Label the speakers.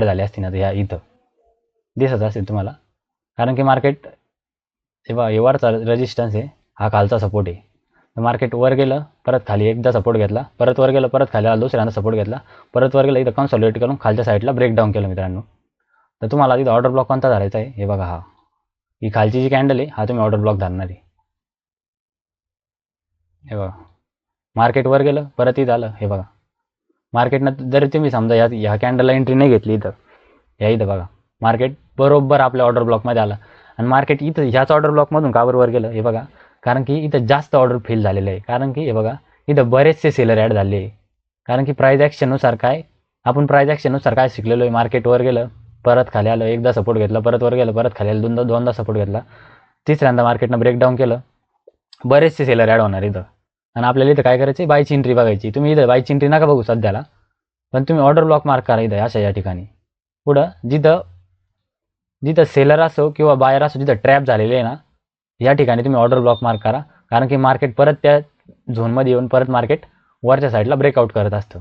Speaker 1: झाले असतील ना, ह्या इथं दिसत असेल तुम्हाला, कारण की मार्केट जेव्हा वरचा रेजिस्टन्स आहे, हा खालचा सपोर्ट आहे. तर मार्केट वर गेलं, परत खाली एकदा सपोर्ट घेतला, परत वर गेलं, परत खाली आलं, दुसऱ्यांदा सपोर्ट घेतला, परत वर गेलं, इथं कन्सॉलिडेट करून खालच्या साईडला ब्रेकडाऊन केलं मित्रांनो. तर तुम्हाला इथं ऑर्डर ब्लॉक कोणता धरायचा आहे, हे बघा, हा ही खालची जी कॅन्डल आहे, हा तुम्ही ऑर्डर ब्लॉक धरणार आहे. हे बघा, मार्केट वर गेलं, परत इथं आलं, हे बघा, मार्केटनं जरी तुम्ही समजा ह्या कॅन्डलला एंट्री नाही घेतली इथं, इथं बघा, मार्केट बरोबर आपल्या ऑर्डर ब्लॉकमध्ये आलं. आणि मार्केट इथं ह्याच ऑर्डर ब्लॉकमधून का बरोबर गेलं, हे बघा, कारण की इथं जास्त ऑर्डर फिल झालेलं आहे. कारण की हे बघा, इथं बरेचसे सेलर ॲड झाले आहे. कारण की प्राईज ॲक्शननुसार आपण प्राईज ॲक्शननुसार काय शिकलेलो आहे, मार्केट वर गेलं, परत खाली आलं, एकदा सपोर्ट घेतला, परत वर गेलं, परत खाली आलं, दोनदा सपोर्ट घेतला, तिसऱ्यांदा मार्केटनं ब्रेकडाऊन केलं, बरेचसे सेलर ॲड होणार इथं. आणि आपल्याला इथं काय करायचं, बायची एंट्री बघायची. तुम्ही इथं बायची एंट्री नका बघू सध्याला, पण तुम्ही ऑर्डर ब्लॉक मार्क करा इथं अशा या ठिकाणी. पुढं जिथं सेलर असो किंवा बायर असो, जिथं ट्रॅप झालेले आहे ना, या ठिकाणी तुम्ही ऑर्डर ब्लॉक मार्क करा. कारण की मार्केट परत त्या झोनमध्ये येऊन परत मार्केट वरच्या साईडला ब्रेकआउट करत असतं.